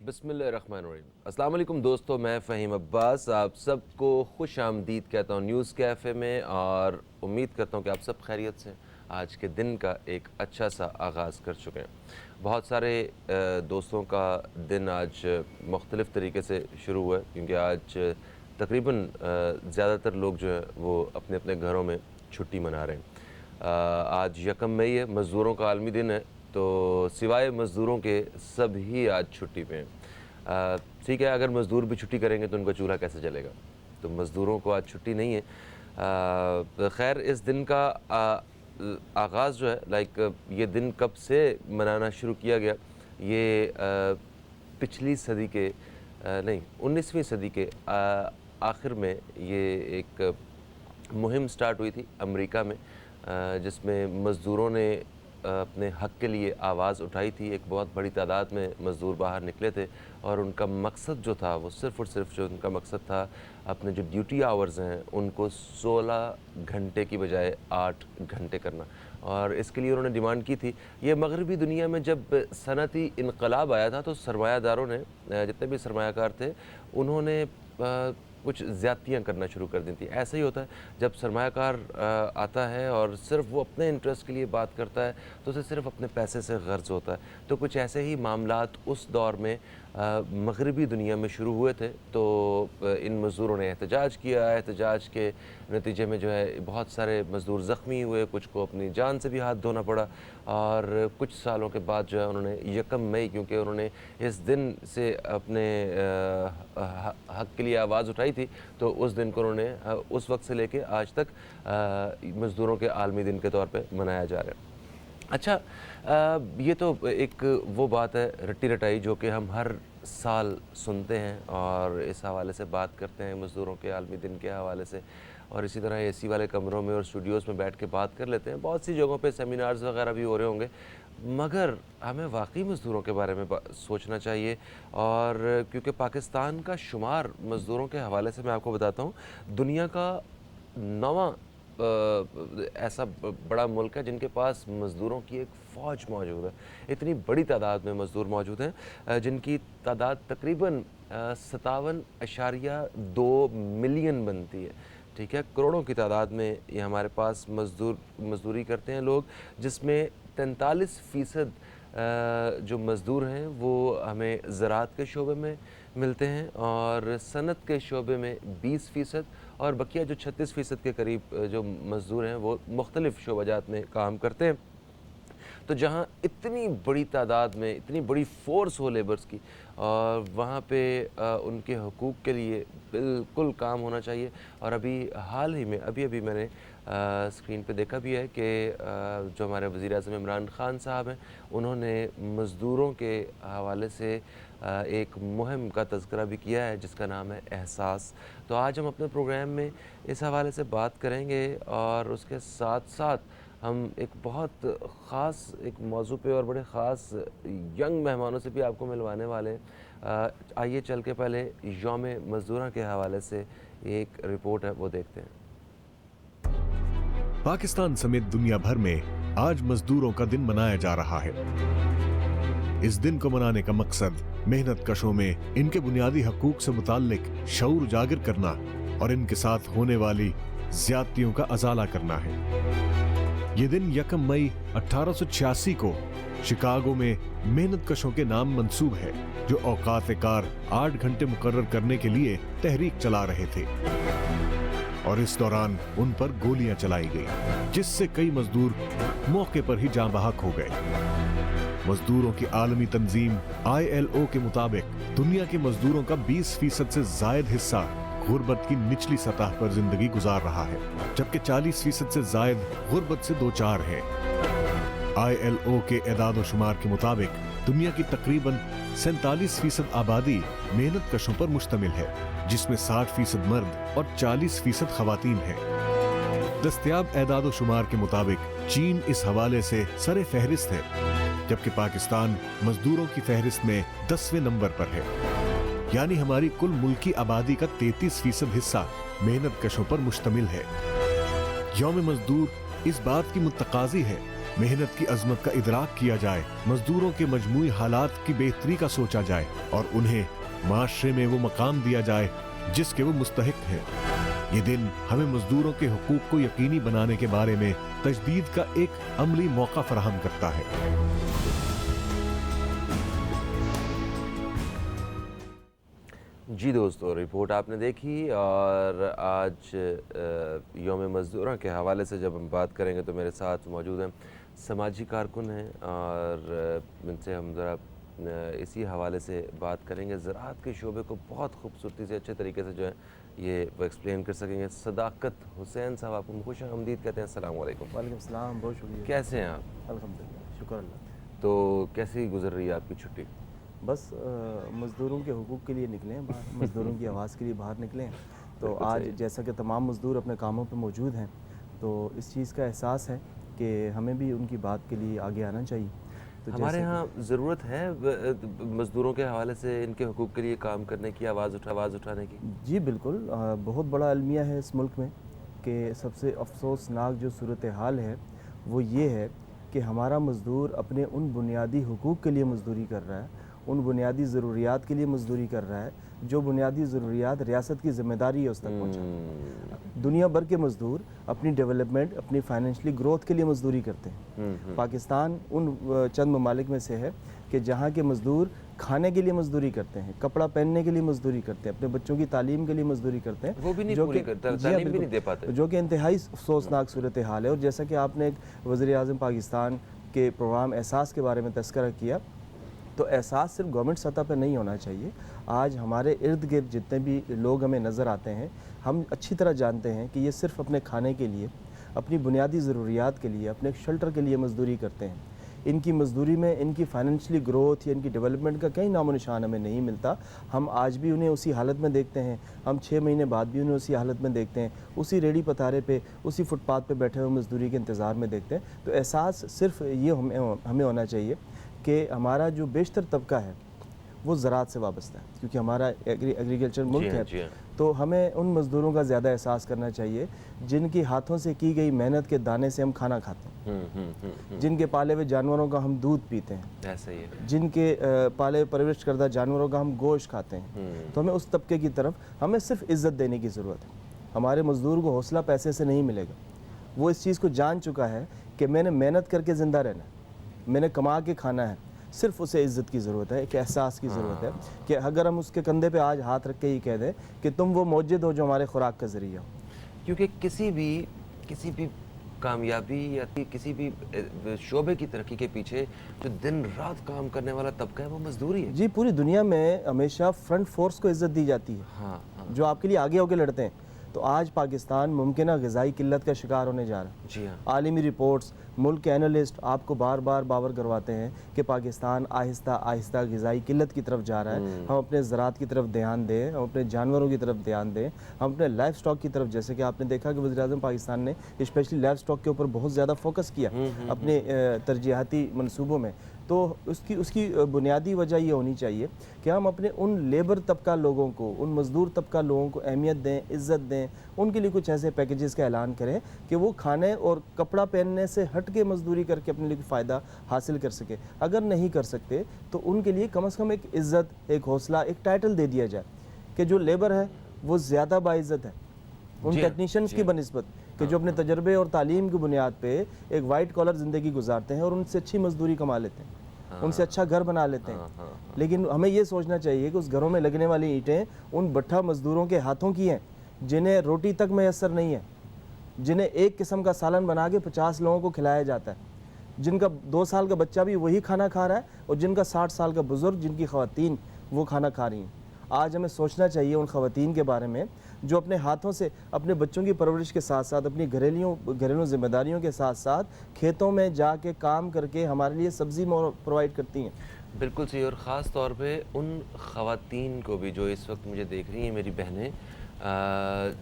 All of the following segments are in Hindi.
बिस्मिल्लाहिर्रहमानिर्रहीम। अस्सलाम वालेकुम दोस्तों, मैं फ़हीम अब्बास आप सबको खुश आमदीद कहता हूँ न्यूज़ कैफ़े में, और उम्मीद करता हूँ कि आप सब खैरियत से आज के दिन का एक अच्छा सा आगाज़ कर चुके हैं। बहुत सारे दोस्तों का दिन आज मुख्तलिफ़ तरीके से शुरू हुआ है, क्योंकि आज तकरीबन ज़्यादातर लोग जो है वो अपने अपने घरों में छुट्टी मना रहे हैं। आज यकम मई है, मज़दूरों का आलमी दिन है, तो सिवाय मज़दूरों के सभी आज छुट्टी पे हैं। ठीक है, अगर मज़दूर भी छुट्टी करेंगे तो उनका चूल्हा कैसे चलेगा, तो मज़दूरों को आज छुट्टी नहीं है। ख़ैर, इस दिन का आगाज़ जो है ये दिन कब से मनाना शुरू किया गया, ये पिछली सदी के नहीं 19वीं सदी के आखिर में ये एक मुहिम स्टार्ट हुई थी अमेरिका में, जिसमें मज़दूरों ने अपने हक़ के लिए आवाज़ उठाई थी। एक बहुत बड़ी तादाद में मज़दूर बाहर निकले थे और उनका मकसद जो था वो सिर्फ़ और सिर्फ जो उनका मकसद था, अपने जो ड्यूटी आवर्स हैं उनको 16 घंटे की बजाय 8 घंटे करना, और इसके लिए उन्होंने डिमांड की थी। ये मगरबी दुनिया में जब सनअती इनकलाब आया था तो सरमायादारों ने, जितने भी सरमायाकार थे, उन्होंने कुछ ज़्यादतियाँ करना शुरू कर दी थी। ऐसा ही होता है, जब सरमायाकार आता है और सिर्फ वो अपने इंटरेस्ट के लिए बात करता है तो उसे सिर्फ अपने पैसे से गर्ज़ होता है। तो कुछ ऐसे ही मामलात उस दौर में मगरबी दुनिया में शुरू हुए थे। तो इन मज़दूरों ने एहतजाज किया। एहतजाज के नतीजे में जो है बहुत सारे मज़दूर ज़ख्मी हुए, कुछ को अपनी जान से भी हाथ धोना पड़ा, और कुछ सालों के बाद जो है उन्होंने यकम मई, क्योंकि उन्होंने इस दिन से अपने हक़ के लिए आवाज़ उठाई थी, तो उस दिन को उन्होंने उस वक्त से लेके आज तक मज़दूरों के आलमी दिन के तौर पे मनाया जा रहा है। अच्छा, ये तो एक वो बात है रट्टी रटाई जो कि हम हर साल सुनते हैं और इस हवाले से बात करते हैं, मज़दूरों के आलमी दिन के हवाले से, और इसी तरह एसी वाले कमरों में और स्टूडियोज़ में बैठ के बात कर लेते हैं। बहुत सी जगहों पे सेमिनार्स वगैरह भी हो रहे होंगे, मगर हमें वाकई मज़दूरों के बारे में सोचना चाहिए। और क्योंकि पाकिस्तान का शुमार मज़दूरों के हवाले से मैं आपको बताता हूँ, दुनिया का 9वां ऐसा बड़ा मुल्क है जिनके पास मज़दूरों की एक फ़ौज मौजूद है। इतनी बड़ी तादाद में मज़दूर मौजूद हैं, जिनकी तादाद तकरीबन 57.2 मिलियन बनती है। ठीक है, करोड़ों की तादाद में ये हमारे पास मज़दूरी करते हैं लोग, जिसमें 43% जो मज़दूर हैं वो हमें ज़राअत के शोबे में मिलते हैं, और सनत के शोबे में 20%, और बकिया जो 36% के करीब जो मज़दूर हैं वो मुख्तलिफ़ शोबाजात में काम करते हैं। तो जहाँ इतनी बड़ी तादाद में इतनी बड़ी फ़ोर्स हो लेबर्स की, और वहाँ पे उनके हकूक़ के लिए बिल्कुल काम होना चाहिए। और अभी हाल ही में अभी मैंने स्क्रीन पे देखा भी है कि जो हमारे वज़ीर-ए-आज़म इमरान ख़ान साहब हैं, उन्होंने मज़दूरों के हवाले से एक मुहिम का तज़किरा भी किया है जिसका नाम है एहसास। तो आज हम अपने प्रोग्राम में इस हवाले से बात करेंगे, और उसके साथ साथ हम एक बहुत ख़ास एक मौजू पे और बड़े ख़ास यंग मेहमानों से भी आपको मिलवाने वाले हैं। आइए चल के पहले यौम मज़दूरा के हवाले से एक रिपोर्ट है, वो देखते हैं। पाकिस्तान समेत दुनिया भर में आज मजदूरों का दिन मनाया जा रहा है। इस दिन को मनाने का मकसद मेहनत कशों में इनके बुनियादी हकूक से मुताल्लिक शऊर उजागर करना और इनके साथ होने वाली ज्यादतियों का अजाला करना है। ये दिन यकम मई 1886 को शिकागो में मेहनत कशों के नाम मंसूब है, जो औकात कार 8 घंटे मुकर्रर करने के लिए तहरीक चला रहे थे, और इस दौरान उन पर गोलियां चलाई गई, जिससे कई मजदूर मौके पर ही जाँ बहक हो गए। मजदूरों की आलमी तंजीम ILO के मुताबिक दुनिया के मजदूरों का 20% से जायद हिस्सा गुर्बत की निचली सतह पर जिंदगी गुजार रहा है, जबकि 40% से जायद गुर्बत से दो चार है। ILO के एदाद शुमार के मुताबिक दुनिया की तकरीबन 47% आबादी मेहनत कशों पर मुश्तमिल है, जिसमें 60% मर्द और 40% खवातीन हैं। दस्तयाब एदाद शुमार के मुताबिक चीन इस हवाले से सरे फहरिस्त है, जबकि पाकिस्तान मजदूरों की फहरिस्त में 10वें नंबर पर है। यानी हमारी कुल मुल्की आबादी का 33% हिस्सा मेहनत कशों पर मुश्तमिल है। यौम मजदूर इस बात की मुत्तकाजी है मेहनत की अजमत का इदराक किया जाए, मजदूरों के मजमूई हालात की बेहतरी का सोचा जाए और उन्हें माशरे में वो मकाम दिया जाए जिसके वो मुस्तहिक हैं। ये दिन हमें मजदूरों के हुकूक को यकीनी बनाने के बारे में तजदीद का एक अमली मौका फराहम करता है। जी दोस्तों, रिपोर्ट आपने देखी और आज यौम मज़दूरों के हवाले से जब हम बात करेंगे तो मेरे साथ मौजूद हैं समाजी कारकुन हैं और इनसे हम ज़रा इसी हवाले से बात करेंगे। ज़राअत के शोबे को बहुत खूबसूरती से अच्छे तरीके से जो है ये वो एक्सप्लेन कर सकेंगे। सदाकत हुसैन साहब, आपको खुश आमदीद कहते हैं। अस्सलाम वालेकुम। वालेकुम सलाम, बहुत शुक्रिया। कैसे हैं आप? अल्हम्दुलिल्लाह, शुक्र अल्लाह। तो कैसी गुजर रही है आपकी छुट्टी? बस मज़दूरों के हुकूक के लिए निकले हैं बाहर, मज़दूरों की आवाज़ के लिए बाहर निकले हैं। तो आज जैसा कि तमाम मज़दूर अपने कामों पे मौजूद हैं, तो इस चीज़ का एहसास है कि हमें भी उनकी बात के लिए आगे आना चाहिए। तो हमारे यहाँ ज़रूरत है मज़दूरों के हवाले से इनके हुकूक के लिए काम करने की, आवाज़ उठाने की। जी बिल्कुल, बहुत बड़ा अलमिया है इस मुल्क में कि सबसे अफसोसनाक जो सूरत हाल है वो ये है कि हमारा मज़दूर अपने उन बुनियादी हुकूक के लिए मज़दूरी कर रहा है, उन बुनियादी ज़रूरियात के लिए मज़दूरी कर रहा है जो बुनियादी ज़रूरियात रियासत की ज़िम्मेदारी है उस तक पहुँचाना। दुनिया भर के मज़दूर अपनी डेवलपमेंट, अपनी फाइनेंशियली ग्रोथ के लिए मज़दूरी करते हैं। पाकिस्तान उन चंद ममालिक में से है कि जहाँ के मज़दूर खाने के लिए मज़दूरी करते हैं, कपड़ा पहनने के लिए मज़दूरी करते हैं, अपने बच्चों की तालीम के लिए मज़दूरी करते हैं, वो भी नहीं पूरी करता, तालीम भी नहीं दे पाते, जो कि इंतहाई अफसोसनाक सूरत हाल है। और जैसा कि आपने एक वज़ीर-ए-आज़म पाकिस्तान के प्रोग्राम एहसास के बारे में तज़किरा किया, तो एहसास सिर्फ गवर्नमेंट सतह पर नहीं होना चाहिए। आज हमारे इर्द गिर्द जितने भी लोग हमें नज़र आते हैं, हम अच्छी तरह जानते हैं कि ये सिर्फ अपने खाने के लिए, अपनी बुनियादी ज़रूरियात के लिए, अपने शेल्टर के लिए मज़दूरी करते हैं। इनकी मज़दूरी में इनकी फाइनेंशियली ग्रोथ या इनकी डेवलपमेंट का कहीं नामो निशान हमें नहीं मिलता। हम आज भी उन्हें उसी हालत में देखते हैं, हम 6 महीने बाद भी उन्हें उसी हालत में देखते हैं, उसी रेडी पतारे पे, उसी फुटपाथ पे बैठे हुए मज़दूरी के इंतज़ार में देखते हैं। तो एहसास सिर्फ ये हमें होना चाहिए कि हमारा जो बेशतर तबका है वो ज़राअत से वाबस्ता है, क्योंकि हमारा एग्रीकल्चर मुल्क है। तो हमें उन मज़दूरों का ज़्यादा एहसास करना चाहिए जिनकी हाथों से की गई मेहनत के दाने से हम खाना खाते हैं, जिनके पाले हुए जानवरों का हम दूध पीते हैं, ऐसा ही है, जिनके पाले परवरिश करदा जानवरों का हम गोश्त खाते हैं। तो हमें उस तबके की तरफ हमें सिर्फ इज़्ज़त देने की ज़रूरत है। हमारे मज़दूर को हौसला पैसे से नहीं मिलेगा। वो इस चीज़ को जान चुका है कि मैंने मेहनत करके ज़िंदा रहना है, मैंने कमा के खाना है। सिर्फ उसे इज़्ज़त की ज़रूरत है, एक एहसास की ज़रूरत है कि अगर हम उसके कंधे पे आज हाथ रख के ही कह दें कि तुम वो मौजूद हो जो हमारे खुराक का ज़रिया हो। क्योंकि किसी भी कामयाबी या किसी भी शोबे की तरक्की के पीछे जो दिन रात काम करने वाला तबका है वो मजदूरी है। जी, पूरी दुनिया में हमेशा फ्रंट फोर्स को इज़्ज़त दी जाती है। हाँ, हाँ। जो आपके लिए आगे होकर लड़ते हैं। तो आज पाकिस्तान मुमकिन ग़िज़ाई किल्लत का शिकार होने जा रहा है। जी हाँ। आलमी रिपोर्ट्स, मुल्क के एनालिस्ट आपको बार बार बावर करवाते हैं कि पाकिस्तान आहिस्ता आहिस्ता ग़िज़ाई किल्लत की तरफ जा रहा है। हम अपने ज़राअत की तरफ ध्यान दें, हम अपने जानवरों की तरफ ध्यान दें, हम अपने लाइफ स्टॉक की तरफ, जैसे कि आपने देखा कि वज़ीर-ए-आज़म पाकिस्तान ने स्पेशली लाइफ स्टॉक के ऊपर बहुत ज़्यादा फोकस किया अपने तरजीहाती मनसूबों में। तो उसकी बुनियादी वजह ये होनी चाहिए कि हम अपने उन लेबर तबका लोगों को, उन मज़दूर तबका लोगों को अहमियत दें, इज़्ज़त दें, उनके लिए कुछ ऐसे पैकेजेस का ऐलान करें कि वो खाने और कपड़ा पहनने से हट के मज़दूरी करके अपने लिए फ़ायदा हासिल कर सके। अगर नहीं कर सकते तो उनके लिए कम से कम एक इज़्ज़त, एक हौसला, एक टाइटल दे दिया जाए कि जो लेबर है वो ज़्यादा बाइज़्ज़त है उन टेक्नीशियंस की बनिस्बत कि जो अपने तजर्बे और तालीम की बुनियाद पे एक वाइट कॉलर ज़िंदगी गुजारते हैं और उनसे अच्छी मजदूरी कमा लेते हैं, उनसे अच्छा घर बना लेते हैं। लेकिन हमें ये सोचना चाहिए कि उस घरों में लगने वाली ईंटें उन भट्ठा मजदूरों के हाथों की हैं जिन्हें रोटी तक मैसर नहीं है, जिन्हें एक किस्म का सालन बना के 50 लोगों को खिलाया जाता है, जिनका 2 साल का बच्चा भी वही खाना खा रहा है और जिनका 60 साल का बुज़ुर्ग, जिनकी ख़वातीन वो खाना खा रही हैं। आज हमें सोचना चाहिए उन ख़वातीन के बारे में जो अपने हाथों से अपने बच्चों की परवरिश के साथ साथ अपनी घरेलू ज़िम्मेदारियों के साथ साथ खेतों में जाके काम करके हमारे लिए सब्ज़ी प्रोवाइड करती हैं। बिल्कुल सही। और ख़ास तौर पे उन ख़वातीन को भी जो इस वक्त मुझे देख रही हैं, मेरी बहनें,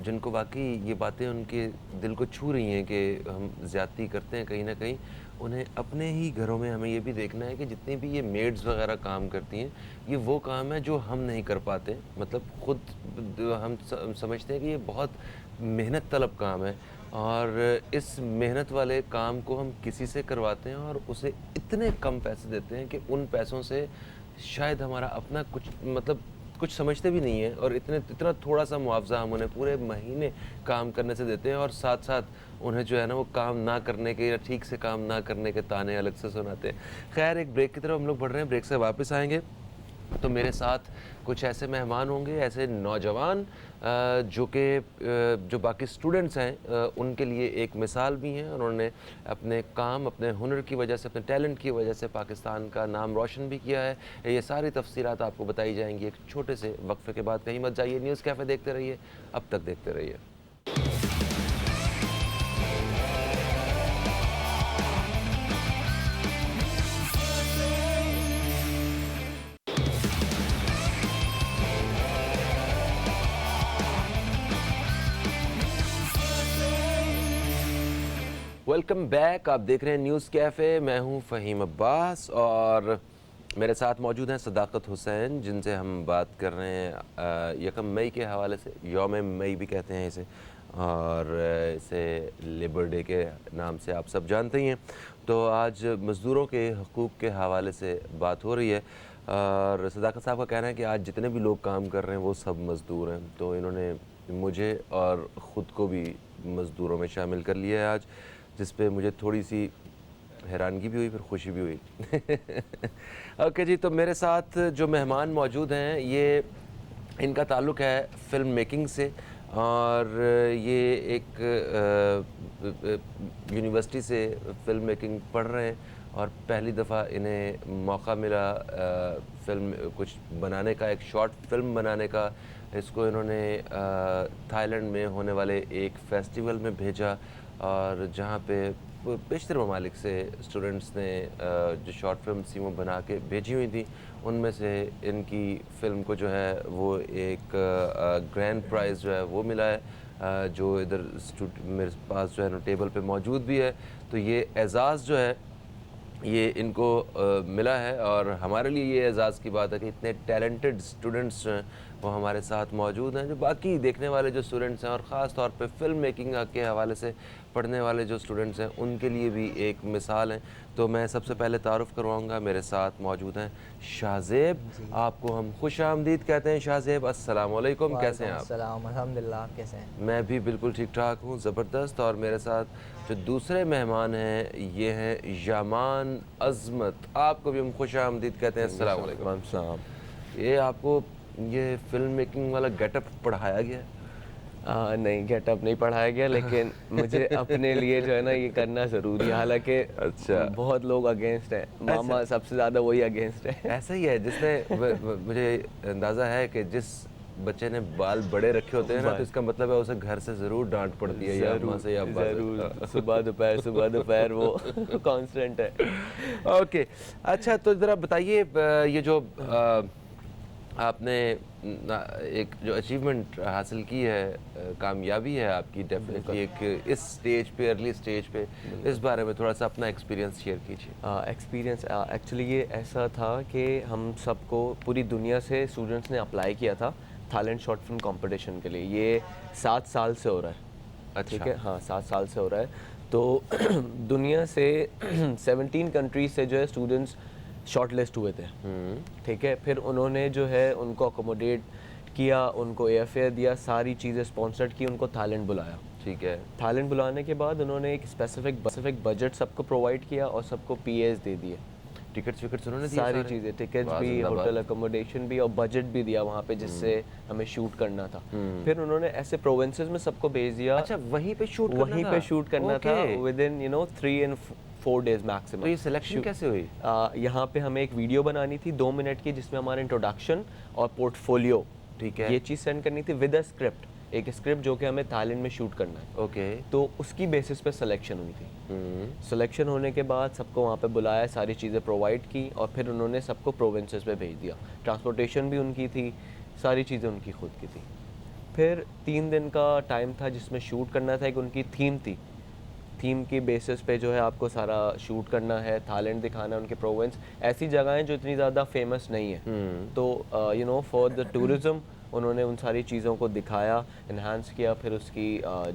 जिनको वाकई ये बातें उनके दिल को छू रही हैं कि हम ज़्यादती करते हैं कहीं ना कहीं, उन्हें अपने ही घरों में हमें ये भी देखना है कि जितनी भी ये मेड्स वगैरह काम करती हैं, ये वो काम है जो हम नहीं कर पाते। मतलब ख़ुद हम समझते हैं कि ये बहुत मेहनत तलब काम है और इस मेहनत वाले काम को हम किसी से करवाते हैं और उसे इतने कम पैसे देते हैं कि उन पैसों से शायद हमारा अपना कुछ मतलब कुछ समझते भी नहीं है, और इतना थोड़ा सा मुआवजा हम उन्हें पूरे महीने काम करने से देते हैं, और साथ साथ उन्हें जो है ना वो काम ना करने के या ठीक से काम ना करने के ताने अलग से सुनाते हैं। खैर, एक ब्रेक की तरफ हम लोग बढ़ रहे हैं, ब्रेक से वापस आएंगे तो मेरे साथ कुछ ऐसे मेहमान होंगे, ऐसे नौजवान जो बाकी स्टूडेंट्स हैं उनके लिए एक मिसाल भी हैं। उन्होंने अपने काम, अपने हुनर की वजह से, अपने टैलेंट की वजह से पाकिस्तान का नाम रोशन भी किया है। ये सारी तफसीलात आपको बताई जाएंगी एक छोटे से वक्फे के बाद। कहीं मत जाइए, न्यूज़ कैफ़े देखते रहिए, अब तक देखते रहिए। वेलकम बैक, आप देख रहे हैं न्यूज़ कैफ़े। मैं हूं फ़हीम अब्बास और मेरे साथ मौजूद हैं सदाकत हुसैन, जिनसे हम बात कर रहे हैं 1 मई के हवाले से। यौम मई भी कहते हैं इसे, और इसे लेबर डे के नाम से आप सब जानते ही हैं। तो आज मज़दूरों के हकूक़ के हवाले से बात हो रही है, और सदाकत साहब का कहना है कि आज जितने भी लोग काम कर रहे हैं वो सब मज़दूर हैं। तो इन्होंने मुझे और ख़ुद को भी मज़दूरों में शामिल कर लिया है आज, जिस पे मुझे थोड़ी सी हैरानगी भी हुई, फिर खुशी भी हुई। ओके जी, तो मेरे साथ जो मेहमान मौजूद हैं ये इनका ताल्लुक़ है फ़िल्म मेकिंग से, और ये एक यूनिवर्सिटी से फ़िल्म मेकिंग पढ़ रहे हैं, और पहली दफ़ा इन्हें मौका मिला फ़िल्म कुछ बनाने का, एक शॉर्ट फ़िल्म बनाने का। इसको इन्होंने थाईलैंड में होने वाले एक फ़ेस्टिवल में भेजा, और जहाँ पे बेशतर ममालिक से स्टूडेंट्स ने जो शॉर्ट फिल्म थी वो बना के भेजी हुई थी। उनमें से इनकी फ़िल्म को जो है वो एक ग्रैंड प्राइज़ जो है वो मिला है, जो इधर मेरे पास जो है ना टेबल पे मौजूद भी है। तो ये एज़ाज़ जो है ये इनको मिला है, और हमारे लिए ये एज़ाज़ की बात है कि इतने टैलेंटेड स्टूडेंट्स जो हैं वो हमारे साथ मौजूद हैं। जो बाकी देखने वाले जो स्टूडेंट्स हैं, और ख़ास तौर पे फ़िल्म मेकिंग के हवाले से पढ़ने वाले जो स्टूडेंट्स हैं, उनके लिए भी एक मिसाल हैं। तो मैं सबसे पहले तारुफ़ करवाऊँगा, मेरे साथ मौजूद हैं शाहज़ेब। आपको हम खुश आमदीद कहते हैं शाहज़ेब। अस्सलाम वालेकुम, कैसे हैं आप? अस्सलाम, अल्हम्दुलिल्लाह, आप कैसे हैं? मैं भी बिल्कुल ठीक ठाक हूँ, ज़बरदस्त। और मेरे साथ जो दूसरे मेहमान हैं ये हैं यामान अज़मत। आपको भी हम खुश आमदीद कहते हैं। अस्सलाम वालेकुम। ये आपको ये फ़िल्म मेकिंग वाला गेटअप पढ़ाया गया है? नहीं, गेटअप नहीं पढ़ाया गया, लेकिन मुझे अपने लिए जो है ना ये करना ज़रूरी है। हालांकि अच्छा, बहुत लोग अगेंस्ट हैं, मामा सबसे ज़्यादा वही अगेंस्ट है। ऐसा ही है। जिसने मुझे अंदाज़ा है कि जिस बच्चे ने बाल बड़े रखे होते हैं ना, तो इसका मतलब है उसे घर से ज़रूर डांट पड़ती है, या अम्मा से या अब्बा से। ज़रूर, सुबह दोपहर वो कांस्टेंट है। ओके, अच्छा, तो ज़रा बताइए, ये जो आपने एक जो अचीवमेंट हासिल की है, कामयाबी है आपकी डेफिनेटली एक इस स्टेज पे, अर्ली स्टेज पे, इस बारे में थोड़ा सा अपना एक्सपीरियंस शेयर कीजिए। एक्सपीरियंस एक्चुअली ये ऐसा था कि हम सबको पूरी दुनिया से स्टूडेंट्स ने अप्लाई किया था थाईलैंड शॉर्ट फिल्म कंपटीशन के लिए। ये 7 साल से हो रहा है। अच्छा, ठीक है, हाँ, 7 साल से हो रहा है। तो दुनिया से 17 कंट्रीज से जो है स्टूडेंट्स शॉर्ट लिस्ट हुए थे। ठीक है, फिर उन्होंने जो है उनको अकोमोडेट किया, उनको एयरफेयर दिया, सारी चीज़ें स्पॉन्सर्ड की, उनको थाईलैंड बुलाया। ठीक है, थाईलैंड बुलाने के बाद उन्होंने एक स्पेसिफिक बजट सबको प्रोवाइड किया, और सबको पीएस दे दिए, टिकट्स विकट्स उन्होंने दिए सारी सारे? चीज़ें, टिकट्स वाह, भी, जिंदाबाद। होटल अकोमोडेशन भी, और बजट भी दिया वहाँ पे जिससे हमें शूट करना था। फिर उन्होंने ऐसे प्रोविंसेस में सबको भेज दिया। अच्छा, वहीं पे शूट करना वहीं था? पे शूट करना था okay. With in 3 and 4 days maximum. तो ये सिलेक्शन कैसे हुई? यहाँ पे हमें एक वीडियो बनानी थी 2 मिनट की, जिसमें हमारा इंट्रोडक्शन और पोर्टफोलियो, ठीक है, ये चीज़ सेंड करनी थी विद अ स्क्रिप्ट, एक स्क्रिप्ट जो कि हमें थाईलैंड में शूट करना है। ओके, तो उसकी बेसिस पे सिलेक्शन हुई थी। सिलेक्शन होने के बाद सबको वहाँ पे बुलाया, सारी चीज़ें प्रोवाइड की, और फिर उन्होंने सबको प्रोविंसेस पे भेज दिया। ट्रांसपोर्टेशन भी उनकी थी, सारी चीज़ें उनकी खुद की थी। फिर 3 दिन का टाइम था जिसमें शूट करना था। एक उनकी थीम थी, थीम की बेसिस पे जो है आपको सारा शूट करना है, थाईलैंड दिखाना है, उनके प्रोविंस, ऐसी जगहें जो इतनी ज़्यादा फेमस नहीं है। तो फॉर द टूरिज़्म उन्होंने उन सारी चीज़ों को दिखाया, इन्हांस किया, फिर उसकी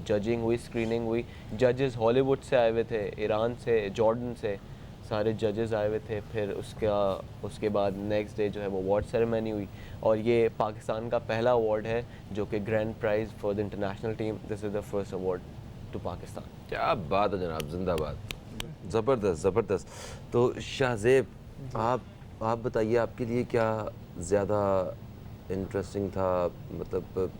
जजिंग हुई, स्क्रीनिंग हुई। जजेस हॉलीवुड से आए हुए थे, ईरान से, जॉर्डन से, सारे जजेस आए हुए थे। फिर उसके बाद नेक्स्ट डे जो है वो अवार्ड सेरेमनी हुई, और ये पाकिस्तान का पहला अवार्ड है जो कि grand prize for the international team. This is the first award to Pakistan. क्या बात है जनाब, जिंदाबाद, ज़बरदस्त ज़बरदस्त। तो शाहज़ेब, आप बताइए, आपके लिए क्या ज़्यादा इंटरेस्टिंग था, मतलब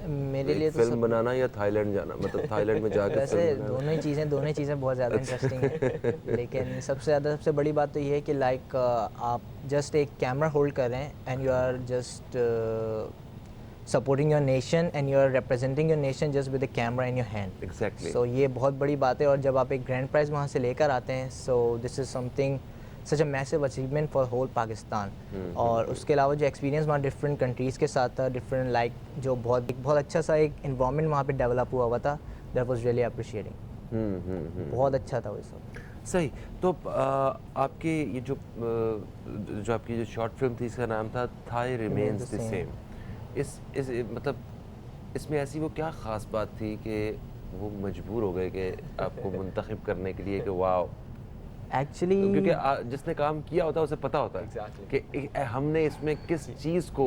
मेरे लिए तो फिल्म बनाना या थाईलैंड जाना, मतलब थाईलैंड में जाकर वैसे फिल्म बनाना? दोनों ही चीज़ें बहुत ज़्यादा इंटरेस्टिंग है, लेकिन सबसे बड़ी बात तो ये है कि लाइक आप जस्ट एक कैमरा होल्ड कर रहे हैं and you are just supporting your nation and you are representing your nation just with the camera in your hand. Exactly. So ये बहुत बड़ी बात है, और जब आप एक ग्रैंड प्राइज़ वहाँ से लेकर आते हैं, so this is something such a massive achievement for whole Pakistan. और उसके अलावा जो एक्सपीरियंस वहाँ डिफरेंट कंट्रीज़ के साथ था, डिफरेंट लाइक जो बहुत अच्छा सा एक इन्वायरमेंट वहाँ पे डेवलप हुआ था, दैट वाज रियली अप्रिशिएटिंग। बहुत अच्छा था वो सब। सही। तो आपके ये जो आपकी जो शॉर्ट फिल्म थी, इसका नाम था थाई रिमेन्स द सेम। इस मतलब इसमें ऐसी वो क्या ख़ास बात थी कि वो मजबूर हो गए कि आपको मुंतखब करने के लिए कि वाह, एक्चुअली क्योंकि जिसने काम किया होता है उसे पता होता है Exactly. कि हमने इसमें किस चीज़ को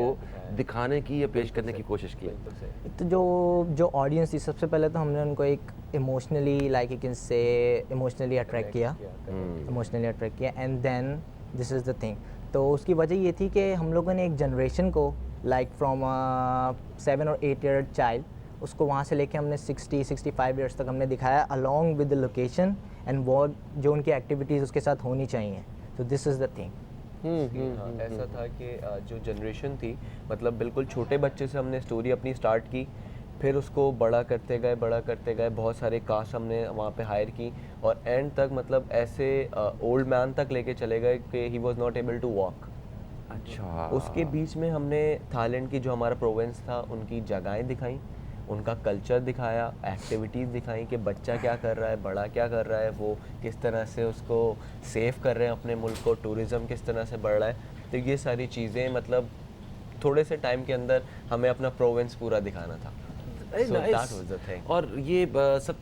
दिखाने की या पेश करने की कोशिश की। तो जो ऑडियंस थी, सबसे पहले तो हमने उनको एक emotionally like you can say emotionally attract किया and then this is the thing. तो उसकी वजह ये थी कि हम लोगों ने एक जनरेशन को लाइक फ्रॉम 7 और 8 ईयर चाइल्ड, उसको वहाँ से लेके हमने 60-65 ईयर्स तक हमने दिखाया along with the location and वो जो उनकी एक्टिविटीज़ उसके साथ होनी चाहिए। तो दिस इज़ द थिंग। हाँ, ऐसा था कि जो जनरेशन थी, मतलब बिल्कुल छोटे बच्चे से हमने स्टोरी अपनी स्टार्ट की, फिर उसको बड़ा करते गए, बहुत सारे कास्ट हमने वहाँ पे हायर की, और एंड तक मतलब ऐसे ओल्ड मैन तक लेके चले गए कि he was not able to walk. अच्छा। उसके बीच में हमने थाईलैंड की जो हमारा प्रोविंस था उनकी जगहें दिखाई, उनका कल्चर दिखाया, एक्टिविटीज़ दिखाई कि बच्चा क्या कर रहा है, बड़ा क्या कर रहा है, वो किस तरह से उसको सेव कर रहे हैं अपने मुल्क को, टूरिज़्म किस तरह से बढ़ रहा है। तो ये सारी चीज़ें मतलब थोड़े से टाइम के अंदर हमें अपना प्रोविंस पूरा दिखाना था। So that was the thing. और ये सब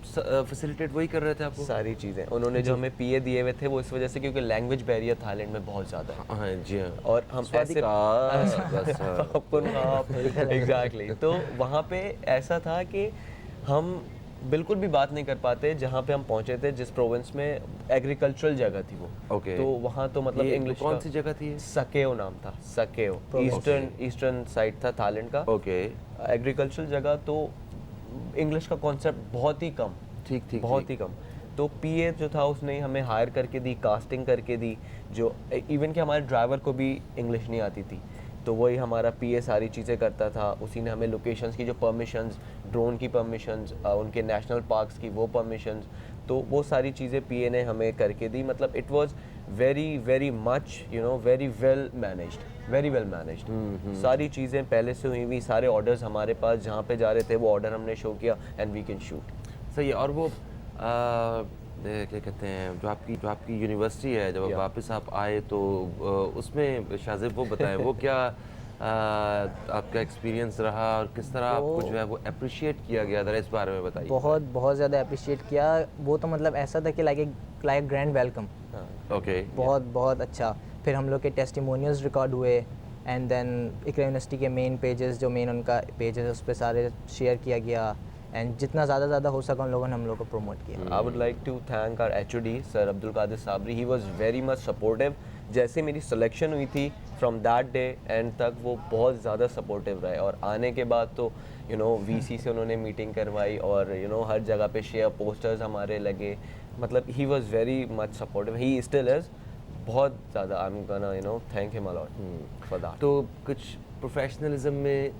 फैसिलिटेट वही कर रहे थे आपको? सारी चीज़ें उन्होंने जो हमें पीए दिए हुए थे वो इस वजह से क्योंकि लैंग्वेज बैरियर थाईलैंड में बहुत ज़्यादा है। हाँ जी हाँ। और हम ऐसे एग्जैक्टली, तो वहाँ पे ऐसा था कि हम बिल्कुल भी बात नहीं कर पाते। जहाँ पे हम पहुँचे थे, जिस प्रोविंस में एग्रीकल्चरल जगह थी वो, ओके। तो वहाँ तो मतलब इंग्लिश कौन सी जगह थी? सकेओ नाम था, सकेओ, ईस्टर्न साइड था थाईलैंड का। ओके। एग्रीकल्चरल जगह, तो इंग्लिश का कॉन्सेप्ट बहुत ही कम, ठीक बहुत ही कम। तो पीए जो था उसने हमें हायर करके दी, कास्टिंग करके दी, जो इवन कि हमारे ड्राइवर को भी इंग्लिश नहीं आती थी, तो वही हमारा पीए सारी चीज़ें करता था। उसी ने हमें लोकेशंस की जो परमिशंस, ड्रोन की परमिशंस, उनके नेशनल पार्क्स की वो परमिशंस, तो वो सारी चीज़ें पीए ने हमें करके दी। मतलब it was very much very well managed. सारी चीज़ें पहले से हुई हुई, सारे ऑर्डर्स हमारे पास, जहाँ पे जा रहे थे वो ऑर्डर हमने शो किया एंड वी कैन शूट। सही है। और वो क्या कहते हैं, जो आपकी यूनिवर्सिटी है, जब वापस आप आए तो उसमें शाहज़ेब वो बताएं वो क्या आपका एक्सपीरियंस रहा और किस तरह आपको जो है वो अप्रिशिएट किया गया, ज़रा इस बारे में बताइए। बहुत ज़्यादा अप्रिशिएट किया। वो तो मतलब ऐसा था कि लाइक ग्रैंड वेलकम। ओके। बहुत अच्छा। फिर हम लोग के टेस्टिमोनियल्स रिकॉर्ड हुए एंड देन इकरा यूनिवर्सिटी के मेन पेजेस, जो मेन उनका पेज है, उस पर सारे शेयर किया गया एंड जितना ज़्यादा हो सका उन लोगों ने हम लोग को प्रमोट किया। I would like to thank our HOD sir Abdul Qadir Sabri. He was very much supportive. जैसे मेरी सिलेक्शन हुई थी, फ्रॉम दैट डे एंड तक वो बहुत ज़्यादा सपोर्टिव रहे, और आने के बाद तो वीसी से उन्होंने मीटिंग करवाई और हर जगह पे शेयर पोस्टर्स हमारे लगे। मतलब ही was very much supportive, he still is बहुत ज़्यादा। I am gonna thank him a lot for that. तो कुछ प्रोफेशनलिज्म में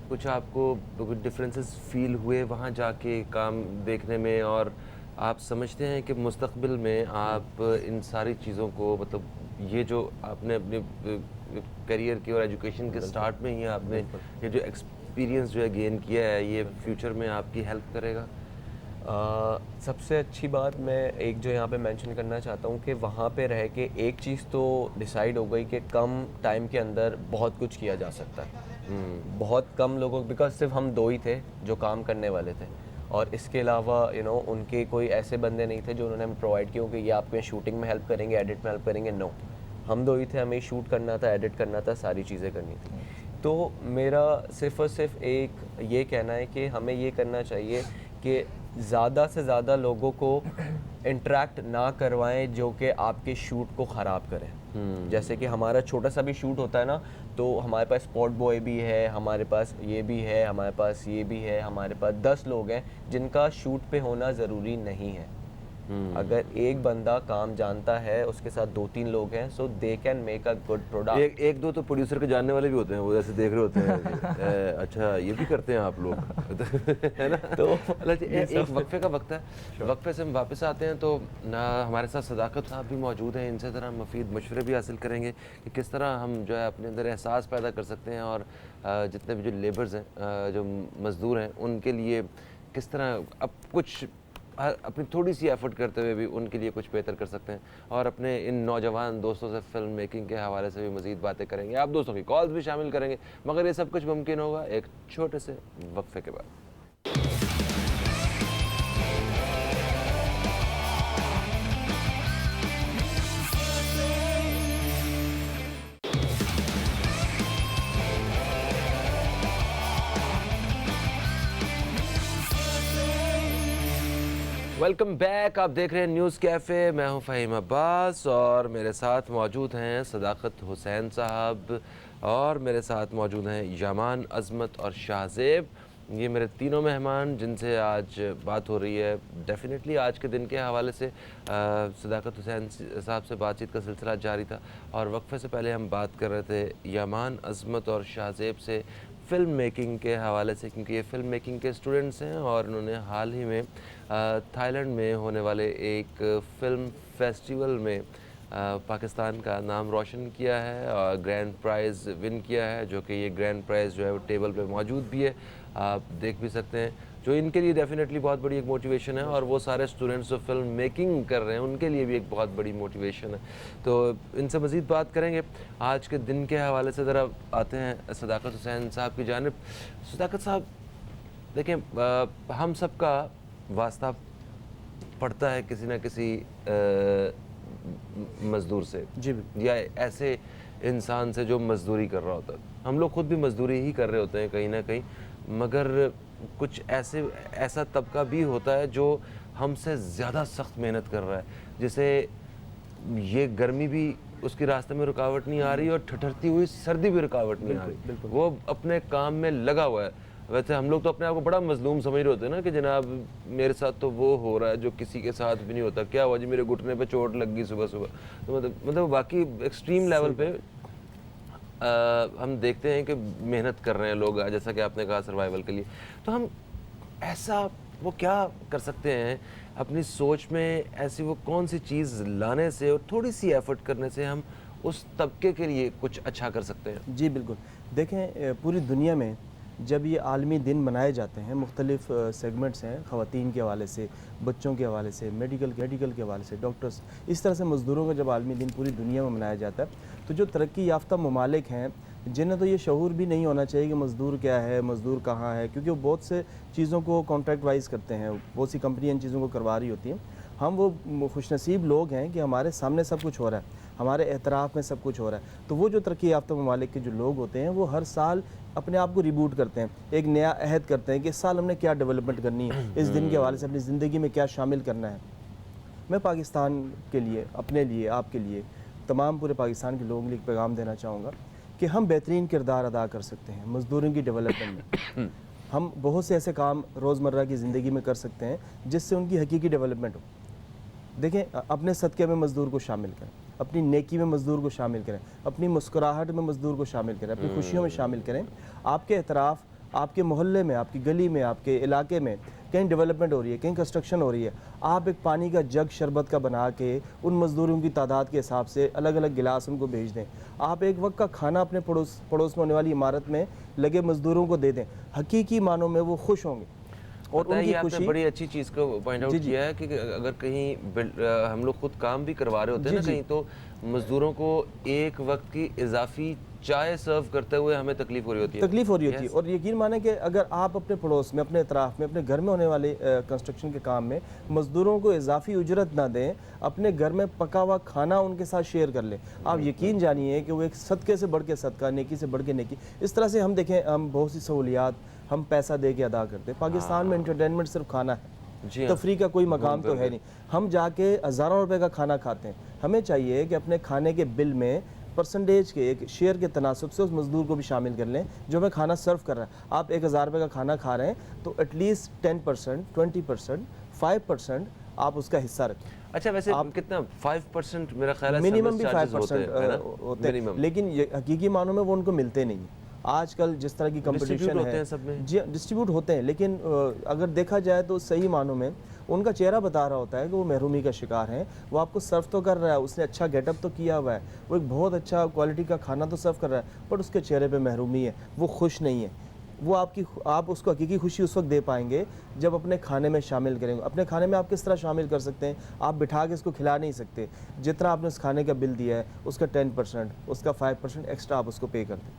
कुछ आपको कुछ डिफरेंसेस फील हुए वहाँ जाके काम देखने में, और आप समझते हैं कि मुस्तकबिल में आप इन सारी चीज़ों को, मतलब ये जो आपने अपने करियर की और एजुकेशन के स्टार्ट में ही आपने ये जो एक्सपीरियंस जो है गेन किया है, ये फ्यूचर में आपकी हेल्प करेगा? सबसे अच्छी बात मैं एक जो यहाँ पे मेंशन करना चाहता हूँ कि वहाँ पे रह के एक चीज़ तो डिसाइड हो गई कि कम टाइम के अंदर बहुत कुछ किया जा सकता है। बहुत कम लोगों, बिकॉज सिर्फ हम 2 ही थे जो काम करने वाले थे, और इसके अलावा उनके कोई ऐसे बंदे नहीं थे जो उन्होंने हमें प्रोवाइड किया कि ये आपको शूटिंग में हेल्प करेंगे, एडिट में हेल्प करेंगे। नो, हम 2 ही थे, हमें शूट करना था, एडिट करना था, सारी चीज़ें करनी थी। तो मेरा सिर्फ और सिर्फ एक ये कहना है कि हमें ये करना चाहिए कि ज़्यादा से ज़्यादा लोगों को इंटरेक्ट ना करवाएं जो कि आपके शूट को ख़राब करें। जैसे कि हमारा छोटा सा भी शूट होता है ना, तो हमारे पास स्पॉट बॉय भी है, हमारे पास ये भी है, हमारे पास ये भी है, हमारे पास 10 लोग हैं जिनका शूट पे होना ज़रूरी नहीं है। अगर एक बंदा काम जानता है, उसके साथ 2-3 लोग हैं, so they can make a good product. एक दो तो प्रोड्यूसर के जानने वाले भी होते हैं, वो ऐसे देख रहे होते हैं अच्छा ये भी करते हैं आप लोग है ना। तो एक वक्फे का वक्त है, वक्फे से हम वापस आते हैं तो ना हमारे साथ सदाकत साहब भी मौजूद हैं, इनसे ज़रा मफीद मशवरे भी हासिल करेंगे कि किस तरह हम जो है अपने अंदर एहसास पैदा कर सकते हैं और जितने भी जो लेबर्स हैं, जो मज़दूर हैं, उनके लिए किस तरह अब कुछ अपनी थोड़ी सी एफर्ट करते हुए भी उनके लिए कुछ बेहतर कर सकते हैं। और अपने इन नौजवान दोस्तों से फिल्म मेकिंग के हवाले से भी मज़ीद बातें करेंगे, आप दोस्तों की कॉल्स भी शामिल करेंगे, मगर ये सब कुछ मुमकिन होगा एक छोटे से वक्फे के बाद। वेलकम बैक, आप देख रहे हैं न्यूज़ कैफ़े। मैं हूं फ़हीम अब्बास और मेरे साथ मौजूद हैं सदाकत हुसैन साहब और मेरे साथ मौजूद हैं यामान अज़मत और शाहज़ेब। ये मेरे तीनों मेहमान जिनसे आज बात हो रही है। डेफिनेटली आज के दिन के हवाले से सदाकत हुसैन साहब से बातचीत का सिलसिला जारी था और वक्फे से पहले हम बात कर रहे थे यामान अज़मत और शाहज़ेब से फ़िल्म मेकिंग के हवाले से, क्योंकि ये फ़िल्म मेकिंग के स्टूडेंट्स हैं और उन्होंने हाल ही में थाईलैंड में होने वाले एक फ़िल्म फेस्टिवल में पाकिस्तान का नाम रोशन किया है और ग्रैंड प्राइज़ विन किया है, जो कि ये ग्रैंड प्राइज़ जो है वो टेबल पे मौजूद भी है, आप देख भी सकते हैं, जो इनके लिए डेफिनेटली बहुत बड़ी एक मोटिवेशन है। और वो सारे स्टूडेंट्स जो फिल्म मेकिंग कर रहे हैं उनके लिए भी एक बहुत बड़ी मोटिवेशन है। तो इनसे मज़ीद बात करेंगे। आज के दिन के हवाले से ज़रा आते हैं सदाकत हुसैन साहब की जानिब। सदाकत साहब देखें, हम सब का वास्ता पड़ता है किसी न किसी मज़दूर से जी या ऐसे इंसान से जो मज़दूरी कर रहा होता है। हम लोग ख़ुद भी मज़दूरी ही कर रहे होते हैं कहीं ना कहीं, मगर कुछ ऐसा तबका भी होता है जो हमसे ज़्यादा सख्त मेहनत कर रहा है, जैसे ये गर्मी भी उसके रास्ते में रुकावट नहीं आ रही और ठठरती हुई सर्दी भी रुकावट नहीं आ रही, वो अपने काम में लगा हुआ है। वैसे हम लोग तो अपने आप को बड़ा मजलूम समझ रहे होते हैं ना कि जनाब मेरे साथ तो वो हो रहा है जो किसी के साथ भी नहीं होता, क्या हुआ जी मेरे घुटने पे चोट लग गई सुबह सुबह। तो मतलब बाकी एक्सट्रीम लेवल पे हम देखते हैं कि मेहनत कर रहे हैं लोग, जैसा कि आपने कहा सर्वाइवल के लिए। तो हम ऐसा वो क्या कर सकते हैं अपनी सोच में, ऐसी वो कौन सी चीज़ लाने से और थोड़ी सी एफर्ट करने से हम उस तबके के लिए कुछ अच्छा कर सकते हैं? जी बिल्कुल। देखें, पूरी दुनिया में जब ये आलमी दिन मनाए जाते हैं, मुख्तलिफ सेगमेंट्स हैं, ख़वातीन के हवाले से, बच्चों के हवाले से, मेडिकल के हवाले से, डॉक्टर्स, इस तरह से मज़दूरों का जब आलमी दिन पूरी दुनिया में मनाया जाता है, तो जो तरक्की याफ्ता ममालिक हैं जिन्हें तो ये शऊर भी नहीं होना चाहिए कि मज़दूर क्या है, मज़दूर कहाँ है, क्योंकि वो बहुत से चीज़ों को कॉन्ट्रैक्ट वाइज करते हैं, बहुत सी कंपनियाँ इन चीज़ों को करवा रही होती हैं। हम वो खुशनसीब लोग हैं कि हमारे सामने सब कुछ हो रहा है, हमारे एतराफ़ में सब कुछ हो रहा है। तो वो जो तरक्की याफ्ता ममालिक के जो लोग होते हैं वो हर साल अपने आप को रिबूट करते हैं, एक नया अहद करते हैं कि इस साल हमने क्या डेवलपमेंट करनी है, इस दिन के हवाले से अपनी ज़िंदगी में क्या शामिल करना है। मैं पाकिस्तान के लिए, अपने लिए, आपके लिए, तमाम पूरे पाकिस्तान के लोगों के लिए पैगाम देना चाहूँगा कि हम बेहतरीन किरदार अदा कर सकते हैं मज़दूरों की डेवलपमेंट में। हम बहुत से ऐसे काम रोज़मर्रा की ज़िंदगी में कर सकते हैं जिससे उनकी हकीकी डेवलपमेंट हो। देखें, अपने सदक़े में मज़दूर को शामिल करें, अपनी नेकी में मज़दूर को शामिल करें, अपनी मुस्कुराहट में मज़दूर को शामिल करें, अपनी खुशियों में शामिल करें। आपके एतराफ़, आपके मोहल्ले में, आपकी गली में, आपके इलाके में कहीं डेवलपमेंट हो रही है, कहीं कंस्ट्रक्शन हो रही है, आप एक पानी का जग शरबत का बना के उन मज़दूरों की तादाद के हिसाब से अलग अलग गिलास उनको भेज दें। आप एक वक्त का खाना अपने पड़ोस में होने वाली इमारत में लगे मज़दूरों को दे दें, हकीकी मानों में वो खुश होंगे। और पता है, उनकी ये आपने खुशी बड़ी अच्छी चीज़ को पॉइंट आउट जी, जी। किया है कि अगर कहीं हम लोग खुद काम भी करवा रहे होते हैं जी, ना जी। कहीं, तो मज़दूरों को एक वक्त की इजाफी चाय सर्व करते हुए हमें तकलीफ हो रही होती है। तकलीफ हो रही होती है। Yes. और यकीन माने कि अगर आप अपने पड़ोस में, अपने इतराफ़ में, अपने घर में होने वाले कंस्ट्रक्शन के काम में मज़दूरों को इजाफी उजरत ना दें, अपने घर में पका हुआ खाना उनके साथ शेयर कर लें, आप यकीन जानिए कि वो एक सदक़े से बढ़ के सदका, नेकी से बढ़ के नेकी। इस तरह से हम देखें, हम बहुत सी सहूलियात हम पैसा दे के अदा करते हैं। पाकिस्तान में एंटरटेनमेंट सिर्फ खाना है, जी हाँ। तफरी का कोई मकाम तो है नहीं। हम जाके हज़ारों रुपए का खाना खाते हैं। हमें चाहिए कि अपने खाने के बिल में परसेंटेज के एक शेयर के तनासब से उस मज़दूर को भी शामिल कर लें जो हमें खाना सर्व कर रहा है। आप 1000 रुपये का खाना खा रहे हैं तो एटलीस्ट 10%, 20%, 5% आप उसका हिस्सा रखें। अच्छा, वैसे कितना 5% मेरा ख्याल है मिनिमम सर्विस भी चार्जेस 5% है ना? होते हैं, मिनिमम लेकिन ये हकीकी मानों में वो उनको मिलते नहीं हैं। आजकल जिस तरह की डिस्ट्रीब्यूट कंपटीशन होते है, हैं सब में। जी डिस्ट्रीब्यूट होते हैं, लेकिन अगर देखा जाए तो सही मानों में उनका चेहरा बता रहा होता है कि वो महरूमी का शिकार हैं। वो आपको सर्व तो कर रहा है, उसने अच्छा गेटअप तो किया हुआ है, वो एक बहुत अच्छा क्वालिटी का खाना तो सर्व कर रहा है, बट उसके चेहरे पे महरूमी है, वो खुश नहीं है। वो आप उसको हकीकी खुशी उस वक्त दे पाएंगे जब अपने खाने में शामिल करेंगे। अपने खाने में आप किस तरह शामिल कर सकते हैं? आप बिठा के इसको खिला नहीं सकते। जितना आपने उस खाने का बिल दिया है उसका 10%, उसका 5% एक्स्ट्रा आप उसको पे कर दें।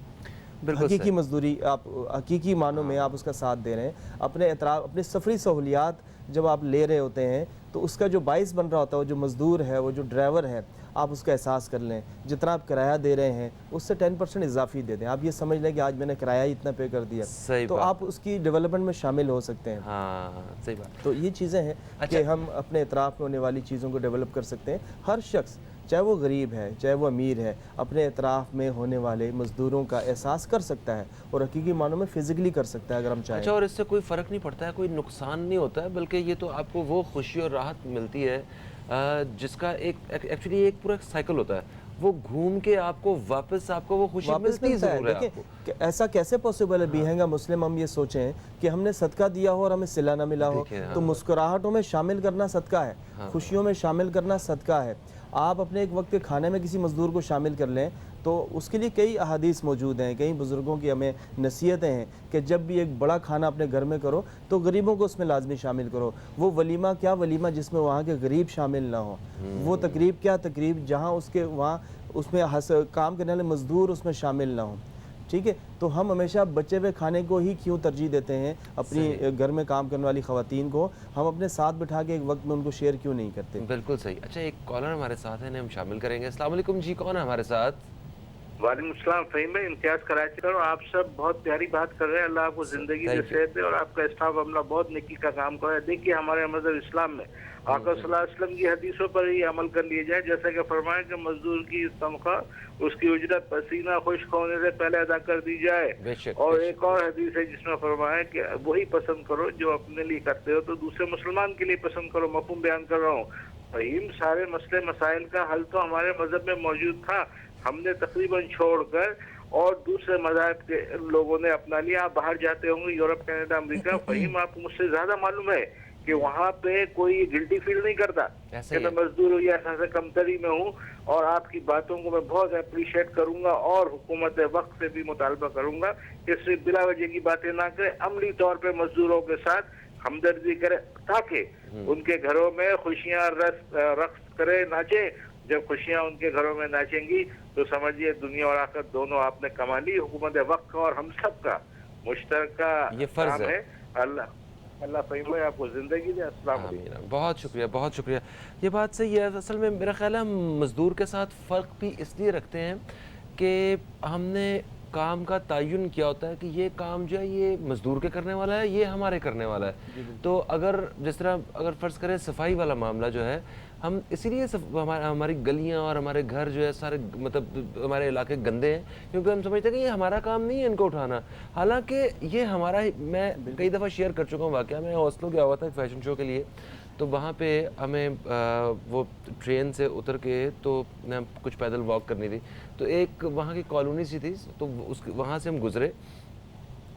बिल्कुल हकीकी सही। मजदूरी आप हकीकी मानों में आप उसका साथ दे रहे हैं। अपने सफरी सहूलियात जब आप ले रहे होते हैं तो उसका जो बाइस बन रहा होता है, वो जो मज़दूर है, वो जो ड्राइवर है, आप उसका एहसास कर लें। जितना आप किराया दे रहे हैं उससे 10% इजाफी दे दें। आप ये समझ लें कि आज मैंने किराया ही इतना पे कर दिया, सही तो बात आप उसकी डेवलपमेंट में शामिल हो सकते हैं। हाँ, सही बात। तो ये चीज़ें हैं कि हम अपने इतराफ़ में होने वाली चीज़ों को डेवलप कर सकते हैं। हर शख्स, चाहे वो गरीब है चाहे वो अमीर है, अपने इतराफ़ में होने वाले मज़दूरों का एहसास कर सकता है और हकीकी मानों में फ़िज़िकली कर सकता है अगर हम चाहें। अच्छा, और इससे कोई फ़र्क नहीं पड़ता है, कोई नुकसान नहीं होता है, बल्कि ये तो आपको वो खुशी और राहत मिलती है जिसका एक एक्चुअली एक पूरा साइकिल होता है। वो घूम के आपको वापस आपको वो खुशी वापस मिलती मिलता है। ज़रूर है देखिए आपको। कि ऐसा कैसे पॉसिबल है बीहंगा मुस्लिम हम ये सोचें कि हमने सदका दिया हो और हमें सिला ना मिला हो। देखिए, तो मुस्कुराहटों में शामिल करना सदका है, खुशियों में शामिल करना सदका है। आप अपने एक वक्त के खाने में किसी मजदूर को शामिल कर लें तो उसके लिए कई अहादीस मौजूद हैं, कई बुज़ुर्गों की हमें नसीहतें हैं कि जब भी एक बड़ा खाना अपने घर में करो तो गरीबों को उसमें लाजमी शामिल करो। वो वलीमा क्या वलीमा जिसमें वहाँ के गरीब शामिल ना हो, वो तकरीब क्या तकरीब जहाँ उसके वहाँ उसमें काम करने वाले मजदूर उसमें शामिल ना हो। ठीक है, तो हम हमेशा बचे हुए खाने को ही क्यों तरजीह देते हैं अपनी घर में काम करने वाली ख़वातीन को? हम अपने साथ बिठा के एक वक्त में उनको शेयर क्यों नहीं करते? बिल्कुल सही। अच्छा, एक कॉलर हमारे साथ है, इन्हें हम शामिल करेंगे। अस्सलाम वालेकुम जी, कौन है हमारे साथ? वालेकुम अस्सलाम, फ़हीम भाई, इम्तियाज़ कराची का। आप सब बहुत प्यारी बात कर रहे हैं। अल्लाह आपको ज़िंदगी दे, सेहत दे और आपका स्टाफ अमला बहुत नेकी का काम कर रहा है। देखिए, हमारे मज़हब इस्लाम में आका सल्लल्लाहु अलैहि वसल्लम की हदीसों पर ही अमल कर लिया जाए। जैसा कि फरमाया कि मजदूर की तनख्वाह उसकी उजरत पसीना खुश्क होने से पहले अदा कर दी जाए। बेशक, और बेशक। एक और हदीस है जिसमें फरमाया कि वही पसंद करो जो अपने लिए करते हो तो दूसरे मुसलमान के लिए पसंद करो। मफ़हूम बयान कर रहा हूँ। फ़हीम, सारे मसले मसाइल का हल तो हमारे मज़हब में मौजूद था, हमने तकरीबन छोड़कर और दूसरे मज़हब के लोगों ने अपना लिया। आप बाहर जाते होंगे, यूरोप, कनाडा, अमेरिका, फ़हीम आपको मुझसे ज़्यादा मालूम है कि वहाँ पे कोई गिल्टी फील नहीं करता कि मैं मजदूर हूँ या ऐसा कमतरी में हूँ। और आपकी बातों को मैं बहुत अप्रिशिएट करूँगा और हुकूमत वक्त से भी मुतालबा करूँगा कि सिर्फ बिला वजह की बातें ना करें, अमली तौर पर मजदूरों के साथ हमदर्दी करें ताकि उनके घरों में खुशियाँ रक्स करें, नाचे। जब खुशियाँ उनके घरों में नाचेंगी तो समझिए दुनिया और आखिरत दोनों आपने कमा ली। हुकूमत वक्त का और हम सब का मुश्तरका ये फर्ज काम है। है। अल्लाह फ़हीम भाई आपको ज़िंदगी दे। अस्सलाम वालेकुम। आमीन। बहुत शुक्रिया, बहुत शुक्रिया। ये बात सही है। असल में मेरा ख्याल है हम मज़दूर के साथ फ़र्क भी इसलिए रखते हैं कि हमने काम का तयन किया होता है कि ये काम जो है ये मज़दूर के करने वाला है, ये हमारे करने वाला है। तो अगर जिस तरह अगर फ़र्ज़ करें सफाई वाला मामला जो है, हम इसीलिए हमारी गलियां और हमारे घर जो है सारे मतलब हमारे इलाके गंदे हैं क्योंकि हम समझते हैं कि ये हमारा काम नहीं है इनको उठाना। हालांकि ये हमारा मैं कई दफ़ा शेयर कर चुका हूँ वाक़या। मैं हॉस्टल गया हुआ था एक फ़ैशन शो के लिए, तो वहाँ पे हमें वो ट्रेन से उतर के तो कुछ पैदल वॉक करनी थी। तो एक वहाँ की कॉलोनी सी थी, तो वहाँ से हम गुज़रे।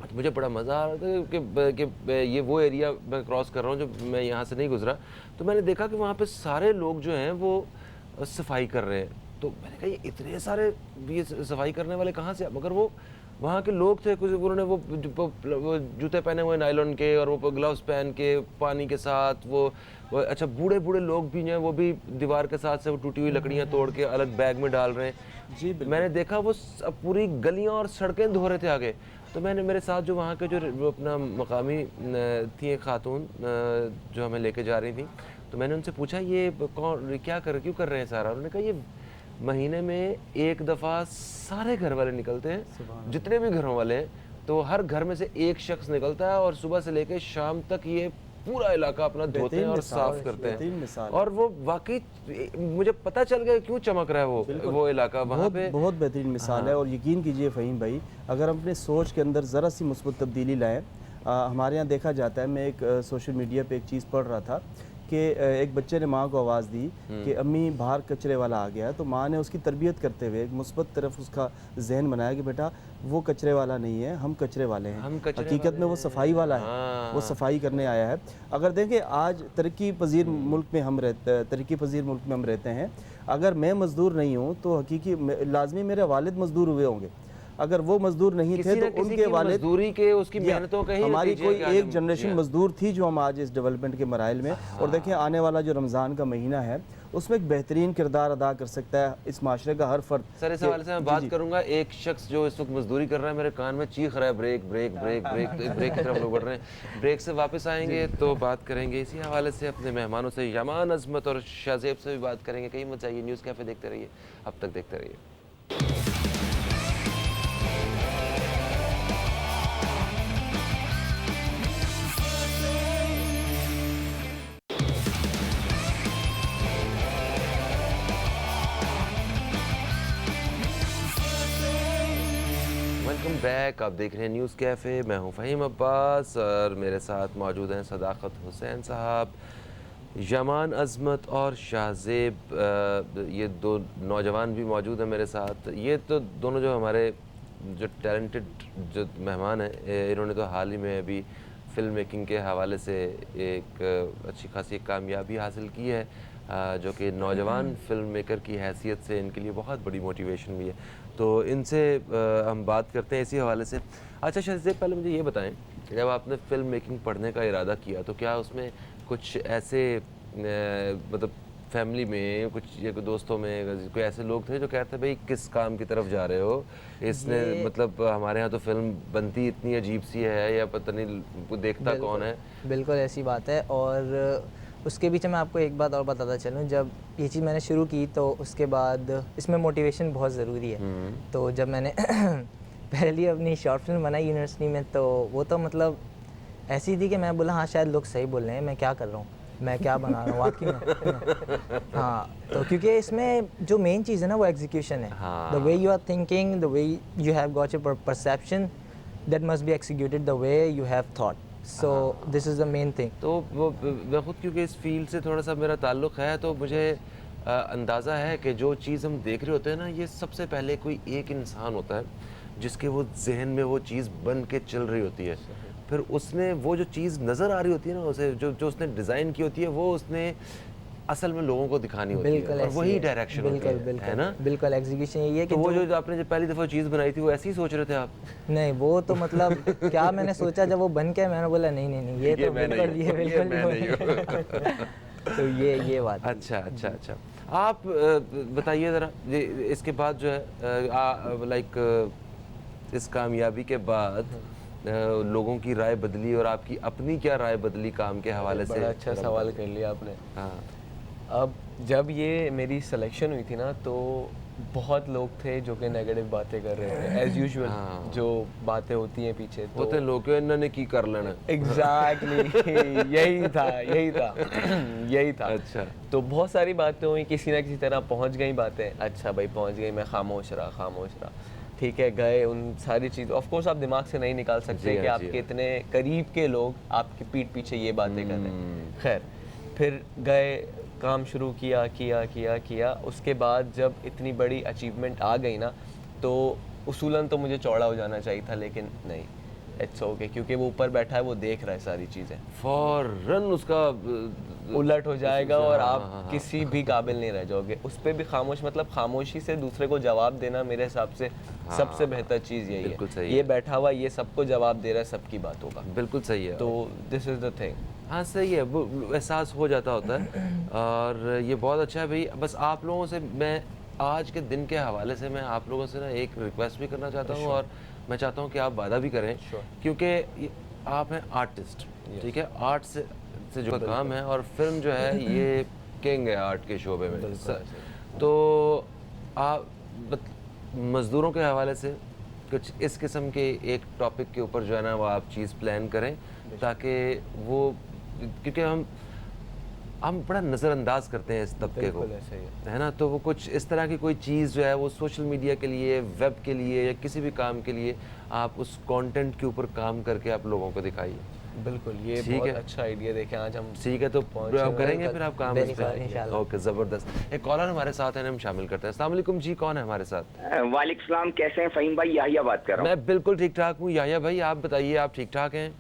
तो मुझे बड़ा मज़ा आ रहा था कि ये वो एरिया मैं क्रॉस कर रहा हूँ जो मैं यहाँ से नहीं गुज़रा। तो मैंने देखा कि वहाँ पे सारे लोग जो हैं वो सफाई कर रहे हैं। तो मैंने कहा ये इतने सारे ये सफाई करने वाले कहाँ से, मगर वो वहाँ के लोग थे कुछ, उन्होंने वो जूते पहने हुए नायलॉन के और वो ग्लव्स पहन के पानी के साथ वो अच्छा बूढ़े बूढ़े लोग भी हैं, वो भी दीवार के साथ से वो टूटी हुई लकड़ियाँ तोड़ के अलग बैग में डाल रहे हैं। जी मैंने देखा वो पूरी गलियाँ और सड़कें धो रहे थे आगे। तो मैंने मेरे साथ जो वहाँ के जो अपना मकामी थी एक खातून जो हमें लेके जा रही थी, तो मैंने उनसे पूछा ये कौन क्या क्यों कर रहे हैं सारा। उन्होंने कहा ये महीने में एक दफ़ा सारे घर वाले निकलते हैं, जितने भी घरों वाले हैं, तो हर घर में से एक शख्स निकलता है और सुबह से लेकर शाम तक ये पूरा इलाका अपना धोते हैं और साफ करते हैं। और वो वाकई मुझे पता चल गया क्यों चमक रहा है वो इलाका वहाँ पे। बहुत बेहतरीन मिसाल है। और यकीन कीजिए फ़हीम भाई, अगर हम अपने सोच के अंदर ज़रा सी मुस्बत तब्दीली लाएँ, हमारे यहाँ देखा जाता है, मैं एक सोशल मीडिया पे एक चीज़ पढ़ रहा था कि एक बच्चे ने माँ को आवाज़ दी कि अम्मी बाहर कचरे वाला आ गया है, तो माँ ने उसकी तरबियत करते हुए एक मुस्बत तरफ उसका जहन बनाया कि बेटा वो कचरे वाला नहीं है, हम कचरे वाले हैं, हकीकत में वो सफाई वाला है, वो सफाई करने आया है। अगर देखें आज तरक्की पजीर मुल्क में हम रहते हैं, अगर मैं मज़दूर नहीं हूँ तो हकीकी लाजमी मेरे वालिद मज़दूर हुए होंगे, अगर वो मजदूर नहीं थे तो उनके वालिद मजदूरी के उसकी मेहनतों का ही हमारी कोई एक जनरेशन मजदूर थी जो हम आज इस डेवलपमेंट के मराइल में। और देखें आने वाला जो रमज़ान का महीना है उसमें एक बेहतरीन किरदार अदा कर सकता है इस माशरे का हर फर्द। सर इस हवाले से मैं बात करूंगा, एक शख्स जो इस वक्त मजदूरी कर रहा है मेरे कान में चीख रहा है ब्रेक ब्रेक ब्रेक ब्रेक, तो ब्रेक की तरफ लोग बढ़ रहे हैं। ब्रेक से वापस आएंगे तो बात करेंगे इसी हवाले से अपने मेहमानों से, यमान अजमत और शाहजेब से भी बात करेंगे। कहीं मत जाइए, न्यूज़ कैफ़े देखते रहिए, अब तक देखते रहिए। वेलकम बैक, आप देख रहे हैं न्यूज़ कैफ़े। मैं हूं फ़हीम अब्बास और मेरे साथ मौजूद हैं सदाकत हुसैन साहब, यमान अजमत और शाहजेब। ये दो नौजवान भी मौजूद हैं मेरे साथ। ये तो दोनों जो हमारे जो टैलेंटेड जो मेहमान हैं, इन्होंने तो हाल ही में अभी फ़िल्म मेकिंग के हवाले से एक अच्छी खासी कामयाबी हासिल की है, जो कि नौजवान फ़िल्म मेकर की हैसियत से इनके लिए बहुत बड़ी मोटिवेशन भी है। तो इनसे हम बात करते हैं इसी हवाले से। अच्छा शाहजेब, पहले मुझे ये बताएं, जब आपने फ़िल्म मेकिंग पढ़ने का इरादा किया तो क्या उसमें कुछ ऐसे मतलब फैमिली में कुछ या दोस्तों में कोई ऐसे लोग थे जो कहते भाई किस काम की तरफ जा रहे हो, इसने मतलब हमारे यहाँ तो फिल्म बनती इतनी अजीब सी है या पता नहीं देखता कौन है? बिल्कुल ऐसी बात है। और उसके बीच में आपको एक बात और बताता चलूँ, जब ये चीज़ मैंने शुरू की तो उसके बाद इसमें मोटिवेशन बहुत ज़रूरी है। तो जब मैंने पहली अपनी शॉर्ट फिल्म बनाई यूनिवर्सिटी में, तो वो तो मतलब ऐसी थी कि मैं बोला हाँ शायद लोग सही बोल रहे हैं, मैं क्या कर रहा हूँ, मैं क्या बना रहा हूँ वाकई में। हाँ, तो क्योंकि इसमें जो मेन चीज़ है ना वो एग्जीक्यूशन है। The way you are thinking, the way you have got your perception, that must be executed the way you have thought. So this is the main thing. तो वो मैं खुद क्योंकि इस फील्ड से थोड़ा सा मेरा ताल्लुक़ है, तो मुझे अंदाज़ा है कि जो चीज़ हम देख रहे होते हैं ना, ये सबसे पहले कोई एक इंसान होता है जिसके वो जहन में वो चीज़ बन के चल रही होती है, फिर उसने वो जो चीज़ नज़र आ रही होती है ना, उसे जो उसने डिज़ाइन की होती है वो उसने असल में लोगों को दिखानी होती है, और वही डायरेक्शन है ना। बिल्कुल एग्जीक्यूशन यही है कि तो वो जो आपने जब पहली दफ़ा चीज़ बनाई थी वो ऐसे ही सोच रहे थे आप? नहीं, वो तो मतलब क्या मैंने सोचा जब वो बन के मैंने बोला नहीं ये तो बिल्कुल तो ये बात। अच्छा, आप बताइए ज़रा इसके बाद जो है लाइक इस कामयाबी के बाद लोगों की राय बदली और आपकी अपनी क्या राय बदली काम के हवाले से? बड़ा अच्छा सवाल कर लिया आपने। हाँ, अब जब ये मेरी सिलेक्शन हुई थी ना, तो बहुत लोग थे जो कि नेगेटिव बातें कर रहे थे एज यूजुअल। जो बातें होती हैं पीछे तो होते लोग इन्होंने की कर लेना। एग्जैक्टली यही था। अच्छा, तो बहुत सारी बातें हुई, किसी ना किसी तरह पहुंच गई बातें। अच्छा भाई पहुंच गई, मैं खामोश रहा, ठीक है, गए उन सारी चीज़। ऑफ कोर्स आप दिमाग से नहीं निकाल सकते कि आपके इतने करीब के लोग आपके पीठ पीछे ये बातें कर रहे हैं। खैर, फिर गए, काम शुरू किया। उसके बाद जब इतनी बड़ी अचीवमेंट आ गई ना, तो उसूलन तो मुझे चौड़ा हो जाना चाहिए था, लेकिन नहीं, इट्स ओके, क्योंकि वो ऊपर बैठा है, वो देख रहा है सारी चीज़ें। फौरन उसका उलट हो जाएगा और आप किसी भी काबिल नहीं रह जाओगे। उस पर भी खामोश, मतलब खामोशी से दूसरे को जवाब देना मेरे हिसाब से सबसे बेहतर चीज़ यही बिल्कुल है। सही ये बैठा हुआ ये सबको जवाब दे रहा है सबकी बातों का, बिल्कुल सही है। तो दिस इज़ द थिंग। हाँ सही है, वो एहसास हो जाता होता है और ये बहुत अच्छा है भाई। बस आप लोगों से मैं आज के दिन के हवाले से मैं आप लोगों से ना एक रिक्वेस्ट भी करना चाहता हूँ और मैं चाहता हूँ कि आप वादा भी करें, क्योंकि आप हैं आर्टिस्ट, ठीक है, आर्ट से जो काम है और फिल्म जो है ये किंग है आर्ट के शोबे में। तो आप मज़दूरों के हवाले से कुछ इस किस्म के एक टॉपिक के ऊपर जो है ना वो आप चीज़ प्लान करें, ताकि वो, क्योंकि हम बड़ा नज़रअंदाज करते हैं इस तबके को, है ना, तो वो कुछ इस तरह की कोई चीज़ जो है वो सोशल मीडिया के लिए, वेब के लिए या किसी भी काम के लिए आप उस कंटेंट के ऊपर काम करके आप लोगों को दिखाइए। बिल्कुल, ये ठीक बहुत है। अच्छा आइडिया। देखें आज हम ठीक है, तो आप करेंगे फिर आप काम इस पे? इंशाल्लाह। ओके, ज़बरदस्त। एक कॉलर हमारे साथ है, हम शामिल करते हैं। अस्सलाम वालेकुम जी, कौन है हमारे साथ? वालेकुम सलाम, कैसे हैं फ़हीम भाई? याहिया बात कर रहा हूँ। मैं बिल्कुल ठीक ठाक हूँ। याहिया भाई आप बताइए, आप ठीक ठाक हैं?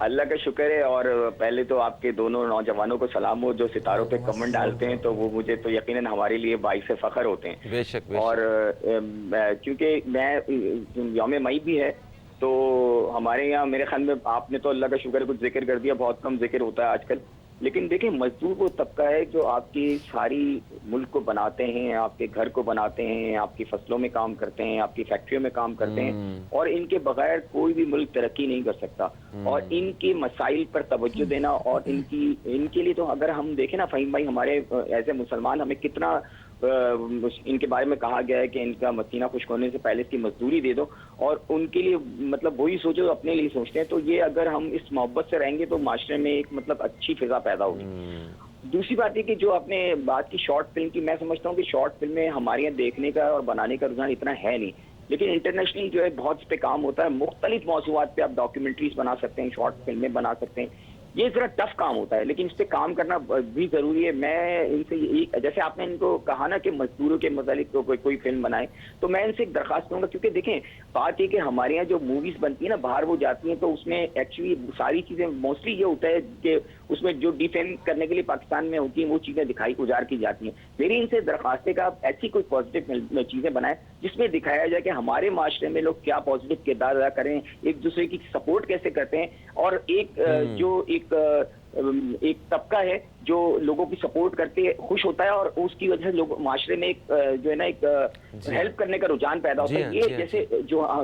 अल्लाह का शुक्र है। और पहले तो आपके दोनों नौजवानों को सलाम हो जो सितारों पे कमेंट डालते हैं, तो वो मुझे तो यकीनन हमारे लिए बाइस फ़ख्र होते हैं। बेशक और क्योंकि मैं यौम मई भी है, तो हमारे यहाँ मेरे ख्याल में आपने तो अल्लाह का शुक्र है कुछ जिक्र कर दिया, बहुत कम जिक्र होता है आजकल। लेकिन देखिए, मजदूर वो तबका है जो आपकी सारी मुल्क को बनाते हैं, आपके घर को बनाते हैं, आपकी फसलों में काम करते हैं, आपकी फैक्ट्रियों में काम करते हैं, और इनके बगैर कोई भी मुल्क तरक्की नहीं कर सकता। और इनके मसाइल पर तवज्जो देना और इनके लिए, तो अगर हम देखें ना फ़हीम भाई, हमारे एज ए मुसलमान हमें कितना इनके बारे में कहा गया है कि इनका मसीना खुश्क होने से पहले इसकी मजदूरी दे दो, और उनके लिए मतलब वही सोचो अपने लिए सोचते हैं। तो ये अगर हम इस मोहब्बत से रहेंगे तो माशरे में एक मतलब अच्छी फिजा पैदा होगी। दूसरी बात है कि जो आपने बात की शॉर्ट फिल्म की, मैं समझता हूँ कि शॉर्ट फिल्में हमारे यहाँ देखने का और बनाने का रुझान इतना है नहीं, लेकिन इंटरनेशनली जो है बहुत इस पे काम होता है। मुख्तलिफ मौज़ूआत पे आप डॉक्यूमेंट्रीज बना सकते हैं, शॉर्ट फिल्में बना सकते हैं। ये जरा टफ काम होता है, लेकिन इस पे काम करना भी जरूरी है। मैं इनसे जैसे आपने इनको कहा ना कि मजदूरों के मुतालिक तो कोई फिल्म बनाए, तो मैं इनसे एक दरखास्त करूंगा, क्योंकि देखें बात ये कि हमारे यहाँ जो मूवीज बनती है ना, बाहर वो जाती हैं, तो उसमें एक्चुअली सारी चीजें मोस्टली ये होता है कि उसमें जो डिफेम करने के लिए पाकिस्तान में होती हैं वो चीजें उजागर की जाती हैं। मेरी इनसे दरखास्त है कि आप ऐसी कोई पॉजिटिव चीजें बनाएं जिसमें दिखाया जाए कि हमारे माशरे में लोग क्या पॉजिटिव किरदार अदा करें, एक दूसरे की सपोर्ट कैसे करते हैं, और एक तबका है जो लोगों की सपोर्ट करके खुश होता है, और उसकी वजह से लोग माशरे में एक जो है ना एक हेल्प करने का रुझान पैदा होता है। ये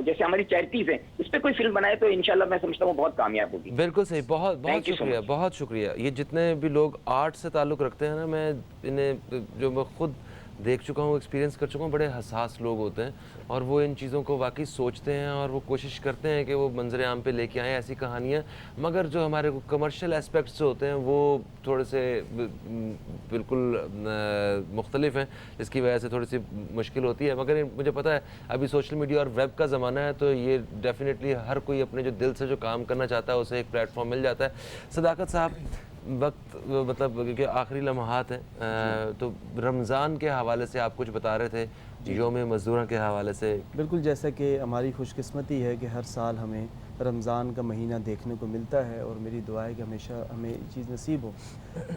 जैसे हमारी चैरिटीज हैं, इस पे कोई फिल्म बनाए तो इंशाल्लाह मैं समझता हूँ बहुत कामयाब होगी। बिल्कुल सही, बहुत बहुत शुक्रिया, बहुत शुक्रिया। ये जितने भी लोग आर्ट से ताल्लुक़ रखते हैं ना, मैं इन्हें जो मैं खुद देख चुका हूँ, एक्सपीरियंस कर चुका हूँ, बड़े हसास लोग होते हैं और वो इन चीज़ों को वाकई सोचते हैं और वो कोशिश करते हैं कि वो मंजर आम पे लेके आएँ ऐसी कहानियाँ। मगर जो हमारे कमर्शियल एस्पेक्ट्स होते हैं वो थोड़े से बिल्कुल मुख्तलिफ हैं, जिसकी वजह से थोड़ी सी मुश्किल होती है। मगर मुझे पता है अभी सोशल मीडिया और वेब का ज़माना है, तो ये डेफिनेटली हर कोई अपने जो दिल से जो काम करना चाहता है उसे एक प्लेटफॉर्म मिल जाता है। सदाकत साहब, वक्त मतलब क्योंकि आखिरी लम्हात हैं, तो रमज़ान के हवाले से आप कुछ बता रहे थे, यौम मज़दूरों के हवाले से। बिल्कुल, जैसा कि हमारी खुशकिस्मती है कि हर साल हमें रमज़ान का महीना देखने को मिलता है, और मेरी दुआ है कि हमेशा हमें ये चीज़ नसीब हो।